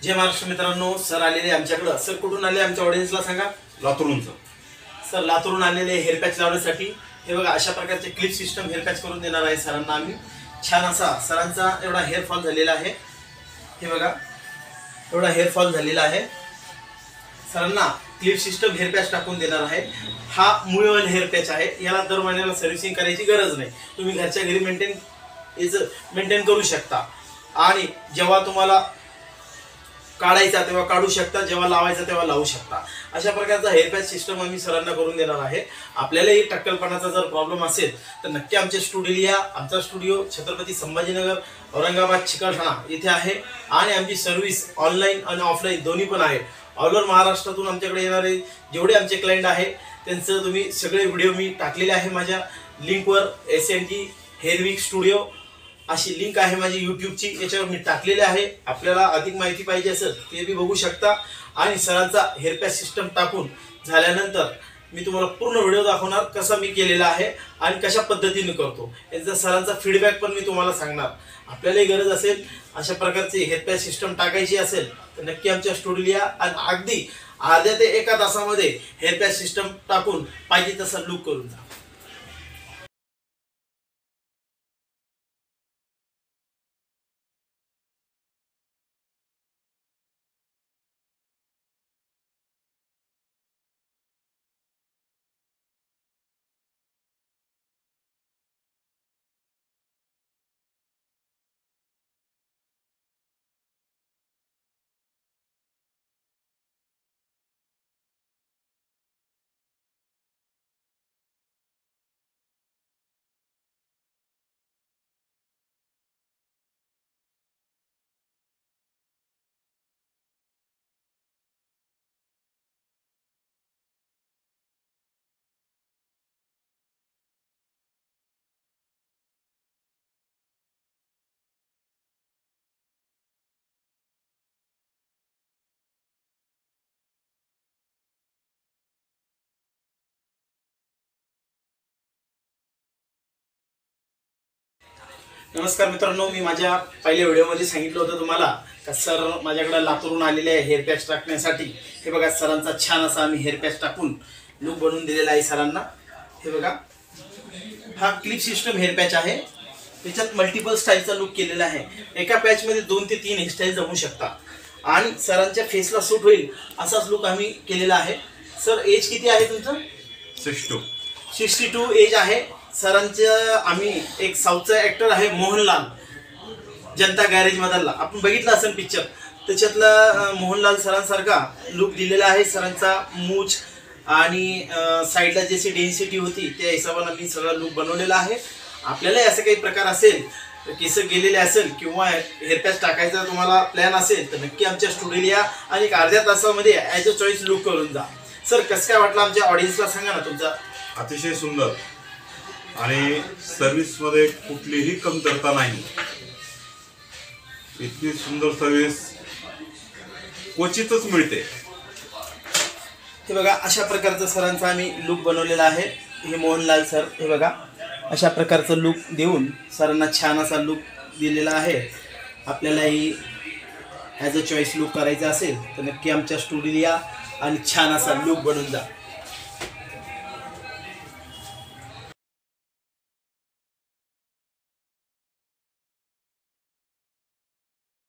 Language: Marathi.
जय महाराष्ट्र मित्रांनो, सर आलेले आमच्याकडे। सर कुठून आले आमच्या ऑडियन्सला सांगा? लातूरून सर लातूरून आलेले हेअर पॅच लावण्यासाठी। हे बघा, अशा प्रकारचे क्लिप सिस्टम हेअर पॅच करून देणार आहे सरांना आम्ही। छान असा सरांचा एवढा हेअर फॉल झालेला आहे। हे बघा, एवढा हेअर फॉल झालेला आहे। सरांना क्लिप सिस्टम हेअर पॅच टाकून देणार आहे। हा मूळवाल हेअर पॅच आहे, याला दर महिन्याला सर्व्हिसिंग करायची गरज नाही। तुम्ही घरच्या घरी मेंटेन करू शकता आणि जेव्हा तुम्हाला काढायचा तेव्हा काढू शकता, जेव्हा लावायचा तेव्हा लावू शकता। अशा प्रकारचा हेअर पॅच सिस्टम आम्ही सरांना करून देणार आहे। आपल्यालाही टक्कलपणाचा जर प्रॉब्लेम असेल तर नक्की आमच्या स्टुडिओ या। आमचा स्टुडिओ छत्रपती संभाजीनगर, औरंगाबाद, चिकलठाणा इथे आहे आणि आमची सर्व्हिस ऑनलाईन आणि ऑफलाईन दोन्ही पण आहे। ऑल ओव्हर महाराष्ट्रातून आमच्याकडे येणारे जेवढे आमचे क्लायंट आहे त्यांचं तुम्ही सगळे व्हिडिओ मी टाकलेले आहे माझ्या लिंकवर। SNT हेअर विक स्टुडिओ अशी लिंक आहे माझी यूट्यूबची, याच्यावर मी टाकलेले आहे। आपल्याला अधिक माहिती पाहिजे असेल ते बी बघू शकता। आणि सरांचा हेअर पॅच सिस्टम टाकून झाल्यानंतर मी तुम्हाला पूर्ण व्हिडिओ दाखवणार, कसा मी केलेला आहे आणि कशा पद्धतीने करतो। याचा सरांचा फीडबॅक पण मी तुम्हाला सांगणार। आपल्यालाही गरज असेल अशा प्रकारचे हेअर पॅच सिस्टम टाकायची असेल तर नक्की आमच्या स्टुडिओ या आणि अगदी अर्ध्या ते 1 तासामध्ये हेअर पॅच सिस्टम टाकून पाहिजे तसा लुक करून जा। नमस्कार मित्रांनो, मी माझ्या पहिल्या व्हिडिओमध्ये सांगितलं होतं तुम्हाला का सर माझ्याकडे लातूरून आलेले आहे हेअर पॅच टाकण्यासाठी। हे बघा, सरांचा छान असा आम्ही हेअर पॅच टाकून लुक बनवून दिलेला आहे सरांना। हे बघा, हा क्लिप सिस्टम हेअर पॅच आहे। त्याच्यात मल्टिपल स्टाईलचा लुक केलेला आहे। एका पॅचमध्ये 2 ते 3 हेअरस्टाईल जमू शकतात आणि सरांच्या फेसला सूट होईल असाच लुक आम्ही केलेला आहे। सर एज किती आहे तुमचं? 62 एज आहे सरांचं। आम्ही एक साऊथचा ॲक्टर आहे मोहनलाल, जनता गॅरेज मधला, आपण बघितला असेल पिक्चर, त्याच्यातला मोहनलाल सरांसारखा लुक दिलेला आहे। सरांचा मूछ आणि साईडला जशी डेन्सिटी होती त्या हिशोबाने मी सगळा लुक बनवलेला आहे। आपल्यालाही असं काही प्रकार असेल, केस गेलेले असेल किंवा हेअर पॅच टाकायचा तुम्हाला प्लॅन असेल तर नक्की आमच्या स्टुडिओ या आणि अर्ध्या तासामध्ये ॲज अ चॉईस लुक करून जा। सर कसं काय वाटलं आमच्या ऑडियन्सला सांगा ना तुमचा? अतिशय सुंदर आणि सर्व्हिसमध्ये कुठलीही कमतरता नाही। इतकी सुंदर सर्व्हिस क्वचितच मिळते। हे बघा, अशा प्रकारचं सरांचा आम्ही लुक बनवलेला आहे। हे मोहनलाल सर, हे बघा अशा प्रकारचं लुक देऊन सरांना छान असा लुक दिलेला आहे। आपल्यालाही ॲज अ चॉईस लुक करायचा असेल तर नक्की आमच्या स्टुडिओ या आणि छान असा लुक बनवून जा।